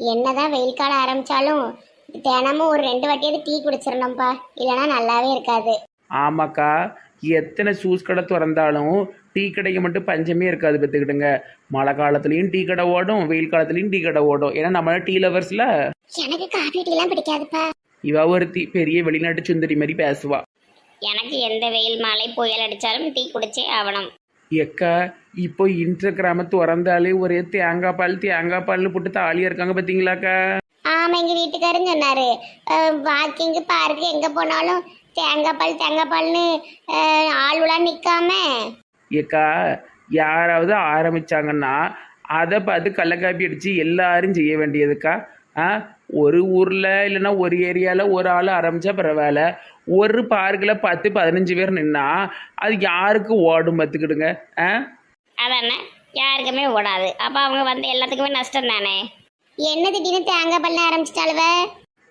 என்னதான் வெயில் காலம் ஆரம்பிச்சாலும் தினமும் ஒரு 2 வாட்டியாவது டீ குடிச்சிடணும்ப்பா, இல்லைன்னா நல்லாவே இருக்காது. ஆமாக்கா, எத்தனை ஜூஸ் கடை திறந்தாலும் டீ கடைக்கு மட்டும் பஞ்சமே இருக்காது பார்த்துக்கிடுங்க. மழை காலத்துலேயும் டீ கடை ஓடும், வெயில் காலத்துலேயும் டீ கடை ஓடும். ஏன்னா நம்மள டீ லவர்ஸில். எனக்கு காஃபி டீ எல்லாம் பிடிக்காதுப்பா. இவ ஒருத்தி பெரிய வெளிநாட்டு சுந்தரி மாதிரி பேசுவா. எனக்கு எந்த வெயில் மழை புயல் அடிச்சாலும் டீ குடிச்சே ஆகணும். எக்கா, இப்போ இன்ஸ்டாகிராம திறந்தாலே ஒரே தேங்காய் பால்னு போட்டு தாலியா இருக்காங்க பார்த்தீங்களாக்கா? ஆமா, எங்க வீட்டுக்காரன் சொன்னாரு, வாக்கிங்கு பார்க்கு எங்க போனாலும் தேங்காய் பால்னு ஆளுலாம் நிக்காம. ஏக்கா, யாராவது ஆரம்பிச்சாங்கன்னா அதை பார்த்து கள்ளக்காப்பி அடித்து எல்லாரும் செய்ய வேண்டியதுக்கா. ஒரு ஊரில் இல்லைன்னா ஒரு ஏரியாவில் ஒரு ஆள் ஆரம்பித்தா பரவாயில்ல, ஒரு பார்க்கில் 10-15 பேர் நின்னா அது யாருக்கு ஓடும் பார்த்துக்கிடுங்க. அதானே, யாருக்குமே ஓடாது. அப்போ அவங்க வந்து எல்லாத்துக்குமே நஷ்டம் தானே. என்ன திடீர்னு தேங்காய் பால்னு ஆரம்பிச்சிட்டாளுவ?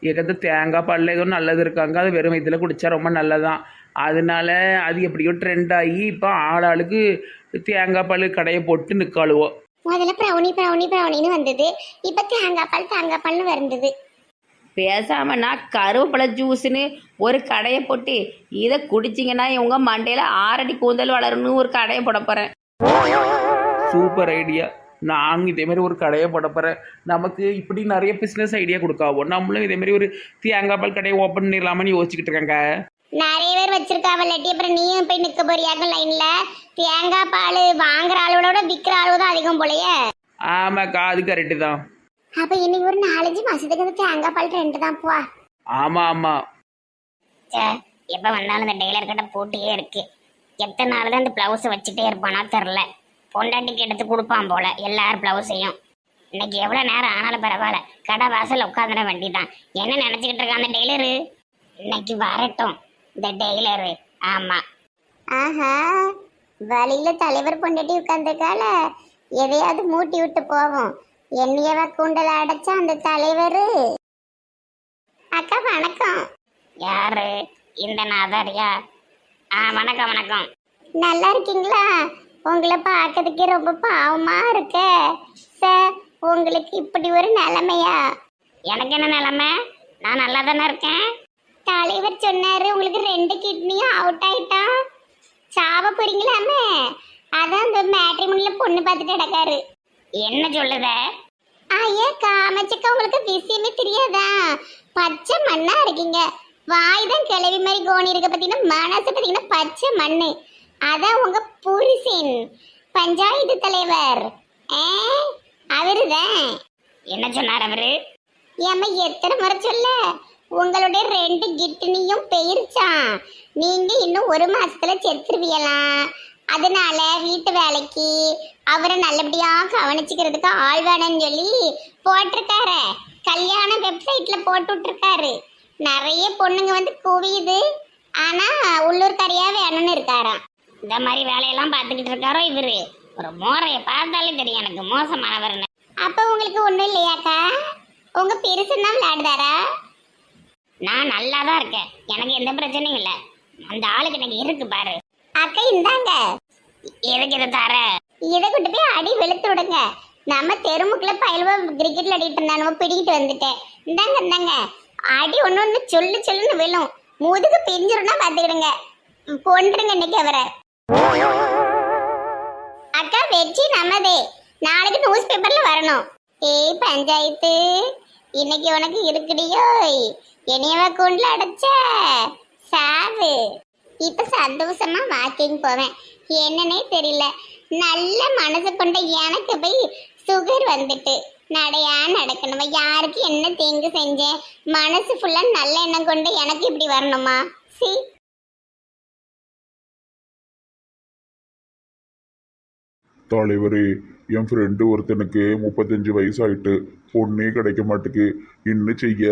ஏக்கத்து தேங்காய் பாலில் ஏதோ நல்லது இருக்காங்க, அது வெறும் வயிற்றுல குடித்தா ரொம்ப நல்லதான். அதனால அது எப்படியோ ட்ரெண்ட் ஆகி இப்போ ஆளாளுக்கு தேங்காய் பால் கடையை போட்டு நிற்காளுவோம். முதல்ல ப்ரௌனின்னு வந்தது, இப்போ தேங்காய் பால்னு வருந்தது. பேசாமல் நான் கருவேப்பிலை ஜூஸுன்னு ஒரு கடையை போட்டு இதை குடிச்சிங்கன்னா இவங்க மண்டையில் 6 அடி கூந்தல் வளரணும்னு ஒரு கடையை போட போகிறேன். Super idea. நாங்கள் இதே மாதிரி ஒரு கடையை போட போகிறேன். நமக்கு இப்படி நிறைய பிஸ்னஸ் ஐடியா கொடுக்காவோம். நம்மளும் இதே மாதிரி ஒரு தேங்காய் பால் கடையை ஓப்பன் பண்ணிடலாமான்னு யோசிச்சுக்கிட்டு இருக்காங்க. நிறைய பேர் வச்சிருக்காவல்லாட்டி அப்புறம் நீயும் போய் நிற்க போறியாக்க லைன்ல? தேங்காய் பால் வாங்குற ஆளோட விற்கிற அளவு தான் அதிகம் போலையே. ஆமாக்கா, அது கரெக்டு தான். அப்ப இன்னைக்கு ஒரு 4-5 மாசத்துக்கு இந்த தேங்காய் பால் ட்ரெண்ட் தான் போ. ஆமாம். எப்ப வந்தாலும் இந்த டெய்லர் கிட்ட போட்டியே இருக்கு. எத்தனை நாள் தான் இந்த பிளவுஸ் வச்சுட்டே இருப்பானா தெரில. பொண்டாட்டிக்கு எடுத்து கொடுப்பான் போல எல்லார் பிளவுஸையும். இன்னைக்கு எவ்வளவு நேரம் ஆனாலும் பரவாயில்ல, கடை வாசல் உட்காந்துட வேண்டிதான். என்ன நினைச்சுக்கிட்டு இருக்கான் அந்த டெய்லரு? இன்னைக்கு வரட்டும் இந்த டெய்லரு. ஆமா. ஆஹா, வழியில தலைவர் பொண்டாட்டி உட்காந்துருக்கால, எதையாவது மூட்டி விட்டு போவோம். என்னையவ கூண்டல அடைச்சா அந்த தலைவரு. அக்கா வணக்கம். யாரு? இந்த நாதாரியா? வணக்கம். நல்லா இருக்கீங்களா? உங்களை பார்க்கறதுக்கே ரொம்ப பாவமா இருக்க சார். உங்களுக்கு இப்படி ஒரு நிலைமையா? எனக்கு என்ன நிலைமை? நான் நல்லா தானே இருக்கேன். தலைவர் சொன்னாரு உங்களுக்கு 2 கிட்னியும் அவுட் ஆயிட்டான், சாவ போறீங்களாமே. அதான் அந்த மேட்ரிமோனில பொண்ணு பார்த்துட்டு கிடக்காரு. என்ன சொல்லுத? ஐயா காமச்சக்கா, உங்களுக்கு விஷயமே தெரியாதா? பச்சை மண்ணா இருக்கீங்க. வாய் தான் கிளவி மாதிரி கோணி இருக்க. பார்த்தீங்கன்னா மனசு பார்த்தீங்கன்னா பச்சை மண்ணு. அதான் உங்க புருஷன் பஞ்சாயத்து தலைவர். அவருதான். என்ன சொன்னார் அவரு? ஏம்மா எத்தனை முறை சொல்ல, உங்களுடைய 2 கிட்னியும் பெயிருச்சான். நீங்க இன்னும் 1 மாசத்துல செத்துருவியலாம். அதனால வீட்டு வேலைக்கு அவரை நல்லபடியா கவனிச்சுக்கிறதுக்கு ஆள் வேணும்னு சொல்லி போட்டிருக்காரு. கல்யாண வெப்சைட்ல போட்டு விட்டுருக்காரு. நிறைய பொண்ணுங்க வந்து குவியுது. ஆனா உள்ளூர்காரியா வேணும்னு இருக்காராம். இந்த மாதிரி வேலையெல்லாம் பார்த்துக்கிட்டு இருக்காரோ இவரு. ஒரு மோரைய பார்த்தாலே தெரியும் எனக்கு மோசமானவர்னு. அப்ப உங்களுக்கு ஒண்ணும் இல்லையாக்கா? உங்க பெருசுன்னு தான் விளையாடுதாரா? நான் நல்லா தான் இருக்கேன், எனக்கு எந்த பிரச்சனையும் இல்லை. அந்த ஆளுக்கு எனக்கு இருக்கு பாரு. அக்கா இந்தாங்க. எதுக்கு இதை தர? இதை கொண்டு போய் அடி வெளுத்து விடுங்க. நம்ம தெருமுக்குள்ள பயில்வா கிரிக்கெட்ல அடிட்டு இருந்தானோ பிடிக்கிட்டு வந்துட்டேன். இந்தாங்க அடி ஒண்ணு சொல்லுன்னு விழும். முதுகு பிஞ்சிரும்னா பாத்துக்கிடுங்க. கொண்டுருங்க இன்னைக்கு அவரை. அக்கா வெற்றி நம்மதே. நாளைக்கு நியூஸ் பேப்பர்ல வரணும். ஏய் பஞ்சாயத்து, இன்னைக்கு உனக்கு இருக்குடியோ. என்னையவ கூண்டுல அடைச்ச சாவு. இப்ப சந்தோஷமா வாக்கிங் போவேன். என்னன்னே தெரியல, நல்ல மனசு கொண்ட எனக்கு போய் சுகர் வந்துட்டு நடையா நடக்கணுமா? யாருக்கு என்ன தீங்கு செஞ்சேன்? மனசு ஃபுல்லா நல்ல எண்ணம் கொண்டு எனக்கு இப்படி வரணுமா? சி. தலைவரே, என் ஃப்ரெண்டு ஒருத்தனுக்கு 35 வயசு ஆயிட்டு, பொண்ணே கிடைக்க மாட்டுக்கு. என்ன செய்ய?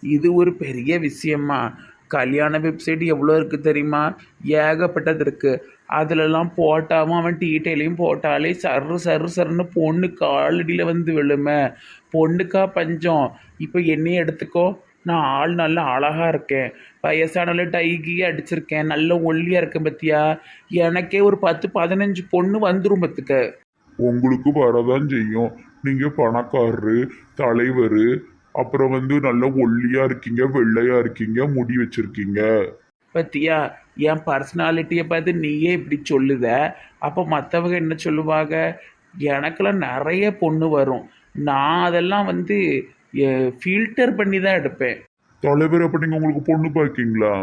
இது ஒரு பெரிய விஷயமா? கல்யாண வெப்சைட் எவ்வளோ இருக்குது தெரியுமா? ஏகப்பட்டது இருக்குது. அதிலெல்லாம் போட்டாமல் அவன் டீட்டெயிலையும் போட்டாலே சருன்னு பொண்ணு காலடியில் வந்து விழுமே. பொண்ணுக்கா பஞ்சம். இப்போ என்னையே எடுத்துக்கோ, நான் ஆள் நல்லா அழகாக இருக்கேன், வயசானால டைகி அடிச்சிருக்கேன், நல்ல ஒல்லியாக இருக்கேன் பத்தியா. எனக்கே ஒரு 10-15 பொண்ணு வந்துடும் பத்துக்க. உங்களுக்கு வரதான் செய்யும். நீங்க பணக்காரரு, தலைவர், அப்புறம் நல்ல ஒல்லியா இருக்கீங்க, வெள்ளையா இருக்கீங்க, முடி வச்சிருக்கீங்க. பத்தியா என் பர்சனாலிட்டியை பார்த்து நீயே இப்படி சொல்லுத, அப்போ மற்றவங்க என்ன சொல்லுவாங்க? எனக்கெல்லாம் நிறைய பொண்ணு வரும், நான் அதெல்லாம் ஃபில்டர் பண்ணி தான் எடுப்பேன். தலைவர், அப்ப நீங்க உங்களுக்கு பொண்ணு பாக்கீங்களா?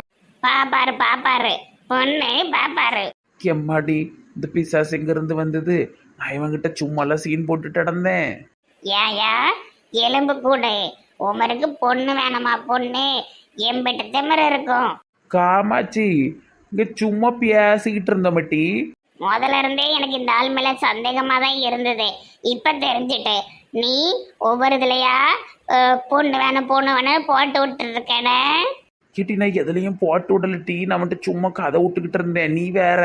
பாப்பாரு பாப்பாரு பொண்ணு பாப்பாரு. எம்மாடி, இந்த பிசாசு எங்கேருந்து வந்தது? நான் இவங்கிட்ட சும்மாலாம் சீன் போட்டுட்டு நடந்தேன். ஏயா எலும்பு கூடு, உமருக்கு பொண்ணு வேணாமா? பொண்ணு எம்பிட்டு திமிரு இருக்கும். காமாச்சி, இங்கே சும்மா பேசிக்கிட்டு இருந்த மட்டி. முதல்ல இருந்தே எனக்கு இந்த ஆள் மேல சந்தேகமா தான் இருந்தது. இப்ப தெரிஞ்சுட்டு நீ ஒவ்வொரு இதுலயா பொண்ணு வேணும் பொண்ணு வேணும் போட்டு விட்டு இருக்கேனே. கிட்டி, நான் எதுலையும் போட்டு விடல டீ, நான் மட்டும் சும்மா கதை விட்டுக்கிட்டு இருந்தேன். நீ வேற.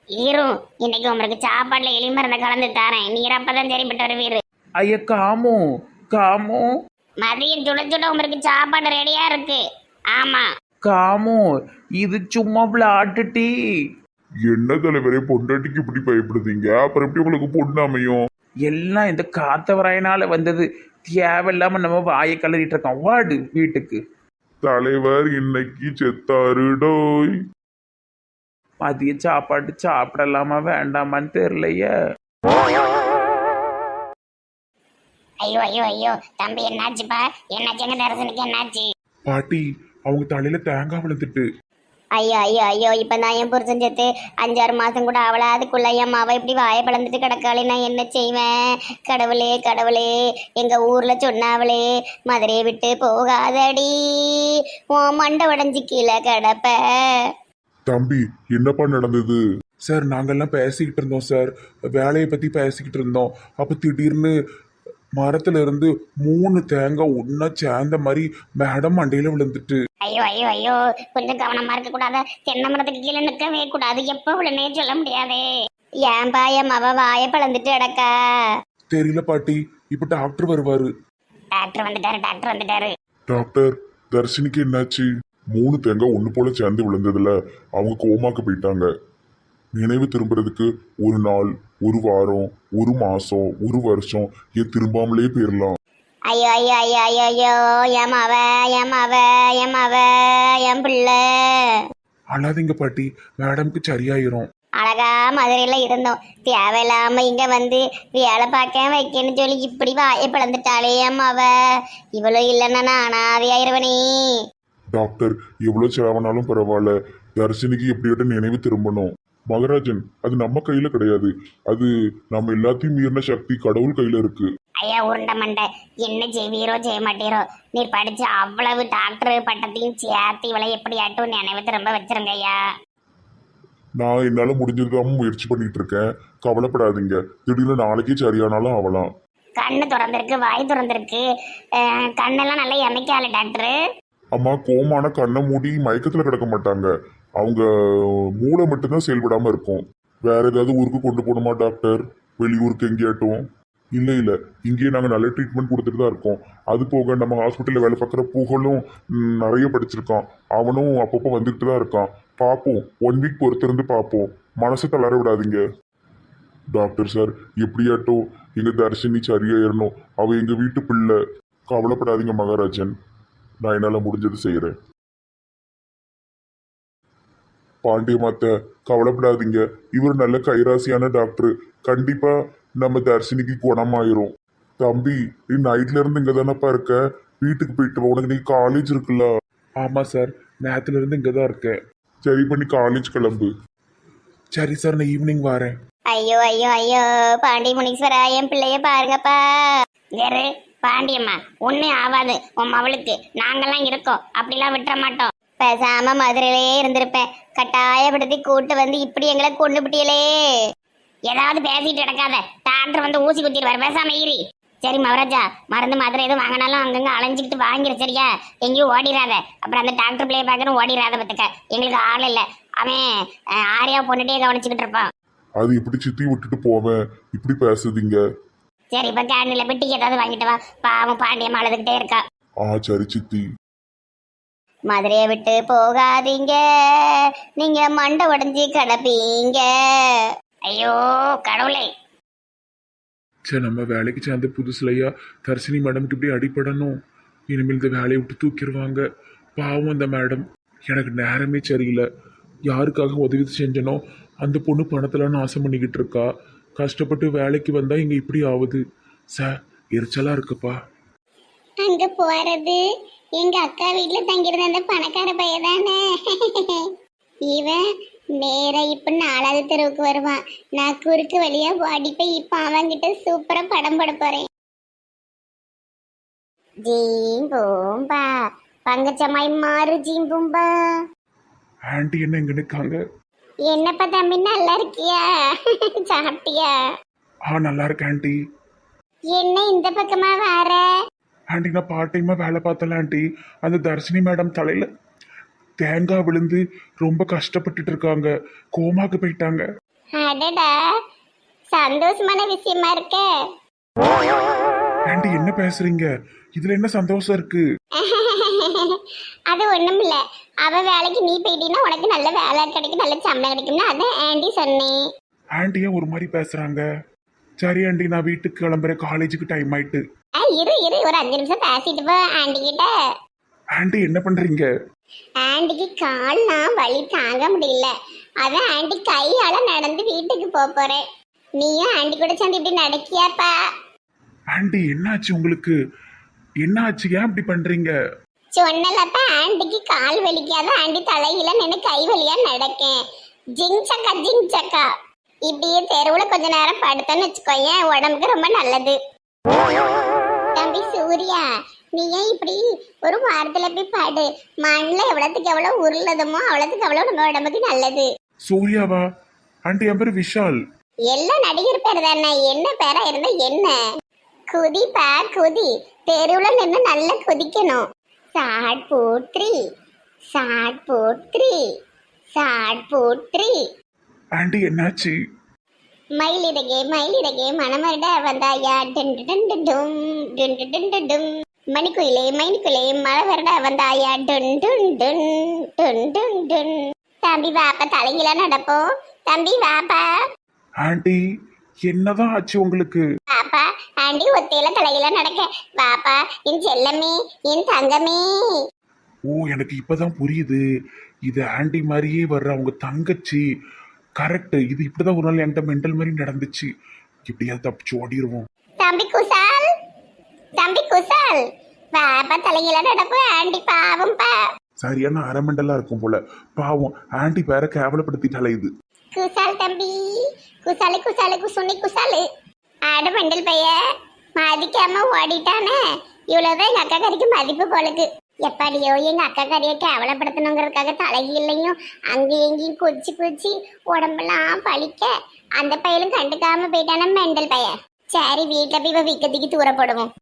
ஈரும் இன்னைக்கு உங்களுக்கு சாப்பாடுல எலிமருந்த கலந்து தரேன், நீர் அப்பதான் சரிப்பட்டு வருவீரு. ஐயா காமு, காமு, மதியம் சுட சுட உங்களுக்கு சாப்பாடு ரெடியா இருக்கு. ஆமா காமு, இது சும்மா விளையாட்டு டீ. என்ன தலைவரே, பொண்டாட்டிக்கு இப்படி பயப்படுதீங்க? அப்புறம் எப்படி உங்களுக்கு பொண்ணு அமையும்? எல்லாம் இந்த காத்தவராயனால வந்தது. தேவையில்லாம நம்ம வாயை கலறிட்டு இருக்கோம். வாடு வீட்டுக்கு. தலைவர் இன்னைக்கு செத்தாருடோய். மதிய சாப்பாடு சாப்பிடலாமா வேண்டாமான்னு தெரியலையே. ஐயோ ஐயோ ஐயோ தம்பி, என்னாச்சுப்பா? என்னாச்சுங்க தரிசனுக்கு? என்னாச்சு? பாட்டி, அவங்க தலையில தேங்காய் விழுந்துட்டு. ஐயோ ஐயோ ஐயோ, இப்ப நான் என் புருஷன் சேர்த்து 5-6 மாசம் கூட அவளை, அதுக்குள்ள என் மாவை இப்படி வாயை பிளந்துட்டு கிடக்காளே, நான் என்ன செய்வேன்? கடவுளே கடவுளே, எங்க ஊர்ல சொன்னாவளே, மதுரையை விட்டு போகாதடி, உன் மண்டை உடஞ்சி கீழே கிடப்ப. தம்பி, என்னப்பா நடந்தது? சார், நாங்கெல்லாம் பேசிக்கிட்டு இருந்தோம் சார், வேலையை பற்றி பேசிக்கிட்டு இருந்தோம். அப்போ திடீர்னு மரத்துல இருந்து 3 தேங்காய் ஒன்றா சேர்ந்த மாதிரி மேடம் மண்டையில் விழுந்துட்டு. ஐயோ ஐயோ ஐயோ, கொஞ்சம் கவனமா இருக்க கூடாது? தென்னை மரத்துக்கு கீழே நிற்கவே கூடாது. எப்போ விழுனே சொல்ல முடியாதே. ஏன்பா என் மவ வாயை பிளந்துட்டு கிடக்கா? தெரியல பாட்டி, இப்போ டாக்டர் வருவாரு. டாக்டர் வந்துட்டாரு, டாக்டர் வந்துட்டாரு. டாக்டர், தர்ஷினிக்கு என்னாச்சு? 3 தேங்காய் ஒன்று போல சேர்ந்து விழுந்ததுல அவங்க கோமாக்கு போயிட்டாங்க. நினைவு திரும்புறதுக்கு 1 நாள், 1 வாரம், 1 மாசம், 1 வருஷம், ஏன் திரும்பாமலே போயிடலாம். ஐயோ ஐயோ ஐயோ ஐயோ ஐயோ, என் மவ என் மவ என் மவ என் பிள்ளை. அழாதீங்க பாட்டி, மேடம்க்கு சரியாயிரும். அழகா மதுரையில இருந்தோம், தேவையில்லாம இங்க வேலை பார்க்க வைக்கன்னு சொல்லி இப்படி வாயை பிளந்துட்டாளே என் மவ. இவ்வளோ இல்லைன்னா நான் அனாதையாயிருவனே. டாக்டர், எவ்வளோ செலவானாலும் பரவாயில்ல, தர்ஷினிக்கு எப்படியாட்ட நினைவு திரும்பணும். மகராஜன், அது நம்ம கையில கிடையாது. அது நம்ம எல்லாத்தையும் மீறின சக்தி கடவுள் கையில இருக்கு. ஐயா உருண்டை மண்டை, என்ன செய்வீரோ செய்ய மாட்டீரோ, நீர் படிச்சு அவ்வளவு டாக்டர் பட்டத்தையும் சேர்த்து இவளை எப்படியாட்டும் நினைவு திரும்ப வச்சிருங்க ஐயா. நான் என்னால முடிஞ்சதுதான் முயற்சி பண்ணிட்டு இருக்கேன். கவலைப்படாதீங்க, திடீர்னு நாளைக்கே சரியானாலும் ஆகலாம். கண்ணு திறந்திருக்கு, வாய் திறந்திருக்கு, கண்ணெல்லாம் நல்லா எமைக்கால டாக்டர். அம்மா, கோமான கண்ணை மூடி மயக்கத்துல கிடக்க மாட்டாங்க. அவங்க மூளை மட்டும்தான் செயல்படாம இருக்கும். வேற ஏதாவது ஊருக்கு கொண்டு போகணுமா டாக்டர்? வெளியூருக்கு எங்கேயாட்டும்? இல்லை இல்லை, இங்கேயே நாங்கள் நல்ல ட்ரீட்மெண்ட் கொடுத்துட்டு தான் இருக்கோம். அது போக நம்ம ஹாஸ்பிட்டலில் வேலை பார்க்குற புகழும் நிறைய படிச்சிருக்கான். அவனும் அப்பப்போ வந்துட்டு தான் இருக்கான். பார்ப்போம், 1 வீக் பொறுத்திருந்து பார்ப்போம். மனசை தளர விடாதீங்க. டாக்டர் சார், எப்படியாட்டும் எங்கள் தர்ஷினி சரியாயிடணும். அவள் எங்கள் வீட்டு பிள்ளை. கவலைப்படாதீங்க மகாராஜன், நான் என்னால் முடிஞ்சது செய்கிறேன். பாண்டியமாத்த, கவலைப்படாதீங்க, இவர் நல்ல கைராசியான டாக்டர். கண்டிப்பா நம்ம தர்ஷினிக்கு குணமாயிரும். தம்பி, நீ நைட்ல இருந்து இங்க தானப்பா இருக்க? வீட்டுக்கு போயிட்டு வா, உனக்கு நீ காலேஜ் இருக்குல்ல? ஆமாம் சார், நேரத்துல இருந்து இங்கே தான் இருக்கேன். சரி பண்ணி காலேஜ் கிளம்பு. சரி சார், நான் ஈவினிங் வரேன். ஐயோ ஐயோ ஐயோ, பாண்டி முனீஸ்வரா, என் பிள்ளைய பாருங்கப்பா. வேறு பாண்டியம்மா, ஒன்றும் ஆகாது உன் மவளுக்கு, நாங்கெல்லாம் இருக்கோம், அப்படிலாம் விட்டுற மாட்டோம். பேசாம மதுரையிலே இருந்திருப்பேன், கட்டாயப்படுத்தி கூட்டு இப்படி எங்களை கொண்டு விட்டியலே. ஏதாவது பேசிட்டு கிடக்காத, டாக்டர் ஊசி குத்திடுவார், பேசாம ஈரி. சரி மவராஜா, மருந்து மாத்திரை எதுவும் வாங்கினாலும் அங்கங்க அலைஞ்சிக்கிட்டு வாங்கிரு, சரியா? எங்கேயும் ஓடிடாத, அப்புறம் அந்த டாக்டர் பிள்ளைய பார்க்கணும் ஓடிடாத. பத்துக்க எங்களுக்கு ஆள் இல்லை, அவன் ஆரியா பொண்ணுட்டே கவனிச்சுக்கிட்டு இருப்பான். அது இப்படி சித்தி விட்டுட்டு போவேன், இப்படி பேசுதீங்க. சரி, இப்ப கேண்டீன்ல போய் டீ ஏதாவது வாங்கிட்டு வா, பாவம் பாண்டியம்மா அழுதுகிட்டே இருக்கா. சரி சித்தி. மதுரையை விட்டு போகாதீங்க, நீங்க மண்டை உடஞ்சி கிடப்பீங்க. ஐயோ கடவுளே. சரி, நம்ம வேலைக்கு சேர்ந்த புதுசுலையா தர்ஷினி மேடம்க்கு இப்படி அடிபடணும். இனிமேல் இந்த வேலையை விட்டு தூக்கிடுவாங்க. பாவம் அந்த மேடம். எனக்கு நேரமே சரியில்லை. யாருக்காக உதவி செஞ்சனோ அந்த பொண்ணு பணத்தில் நாசம் பண்ணிக்கிட்டு இருக்கா. கஷ்டப்பட்டு வேலைக்கு வந்தா இங்க இப்படி ஆகுது. சார், எரிச்சலா இருக்குப்பா. அங்க போறது எங்க அக்கா வீட்டுல தங்கியிருந்த அந்த பணக்கார பையன் தானே. இவன் நேரா இப்ப 4வது தெருவுக்கு வருவான். நான் குறுக்கு வழியா ஓடி போய் இப்ப அவன்கிட்ட சூப்பரா படம் போட போறேன். ஜீம்பூம்பா பங்கச்சமாய் மாறு ஜீம்பூம்பா. ஆண்டி என்ன எங்க நிற்காங்க? என்னப்பா தம்பி நல்லா இருக்கியா? சாப்பிட்டியா? நல்லா இருக்கேன் ஆண்டி. என்ன இந்த பக்கமா வர? ஆண்டி, நான் பார்ட் டைமா வேலை பார்த்தல ஆண்டி. அந்த தர்ஷினி மேடம் தலையில தேங்காய் விழுந்து ரொம்ப கஷ்டப்பட்டுட்டு இருக்காங்க. கோமாக்கு போயிட்டாங்க. அடடா, சந்தோஷமான விஷயமா இருக்க. ஆண்டி என்ன பேசுறீங்க? இதுல என்ன சந்தோஷம் இருக்கு? அது ஒண்ணும் இல்ல. அவ வேலைக்கு நீ போயிட்டீன்னா உனக்கு நல்ல வேலை கிடைக்கும், நல்ல சம்பளம் கிடைக்கும்னு அதான் ஆண்டி சொன்னேன். ஆண்டியா ஒரு மாதிரி பேசுறாங்க. சரி ஆண்டி, நான் வீட்டுக்கு கிளம்புறேன். காலேஜுக்கு டைம் ஆயிட்டு. இரு இரு, ஒரு 5 நிமிஷம் பேசிட்டு போ ஆண்டி கிட்ட. ஆண்டி என்ன பண்றீங்க? ஆண்டிக்கு கால்லாம் வலி தாங்க முடியல. அதான் ஆண்டி கையால நடந்து வீட்டுக்கு போறேன். நீயும் ஆண்டி கூட சேர்ந்து இப்படி நடக்கியாப்பா? ஆண்டி என்னாச்சு உங்களுக்கு? என்னாச்சு? ஏன் இப்படி பண்றீங்க? சொன்னலப்பா, ஆண்டிக்கு கால் வலிக்காத. ஆண்டி தலையில நின்று கை வலியா நடக்கேன். ஜிங் சக்கா ஜிங் சக்கா. இப்படியே தெருவுல கொஞ்ச நேரம் படுத்தோன்னு வச்சுக்கோயேன், உடம்புக்கு ரொம்ப நல்லது. தம்பி சூர்யா, நீ ஏன் இப்படி ஒரு வாரத்துல போய் பாடு. மண்ணில் எவ்வளவுக்கு எவ்வளவு உருளதுமோ அவ்வளவுக்கு அவ்வளவு நம்ம உடம்புக்கு நல்லது. சூர்யாவா? ஆண்டி என் பேரு விஷால். எல்லாம் நடிகர் பேர் தானே, என்ன பேரா இருந்தா என்ன? குதிப்பா குதி, தெருவுல நின்று நல்லா குதிக்கணும். Chat போட்ரி chat போட்ரி chat போட்ரி. ஆண்டி என்னாச்சு? மயிலிறகே மணமருட வந்தாயா டும் டும் டும் டும் டும் டும் டும் டும். மணிக்குயிலே மழை வருட வந்தாயா டும் டும் டும் டும் டும் டும். தம்பி வாப்பா, தலையில நடப்போம். தம்பி வாப்பா. ஆண்டி என்னதான் ஆச்சு உங்களுக்கு? பாப்பா, ஆண்டி ஒத்தையில தலையில நடக்க. பாப்பா என் செல்லமே, என் தங்கமே. ஓ, எனக்கு இப்பதான் புரியுது. இது ஆண்டி மாதிரியே வர்ற அவங்க தங்கச்சி. கரெக்ட். இது இப்படிதான் ஒரு நாள் என்கிட்ட மெண்டல் மாதிரி நடந்துச்சு. எப்படியாவது தப்பிச்சு ஓடிடுவோம். தம்பி குசால், தம்பி குசால், பாப்பா தலையில நடப்போம். ஆண்டி பாவம்பா. சரியான அரமெண்டலா இருக்கும் போல. பாவம், ஆண்டி பேர கேவலப்படுத்திட்டாலே இது. குசால் தம்பி, குசாலு குசாலு குசுனி குசாலு. ஆடு மெண்டல் பைய மதிக்காம ஓடிட்டானே. இவ்வளவுதான் எங்க அக்கா கறிக்கு மதிப்பு போலுக்கு. எப்படியோ எங்க அக்கா கறியை கேவலப்படுத்தணுங்கிறதுக்காக தலையிலையும் அங்கே எங்கேயும் குச்சி உடம்பெல்லாம் பழிக்க அந்த பையலும் கண்டுக்காம போயிட்டான மெண்டல் பைய. சரி, வீட்டுல போய் விக்கத்துக்கு தூர போடுவோம்.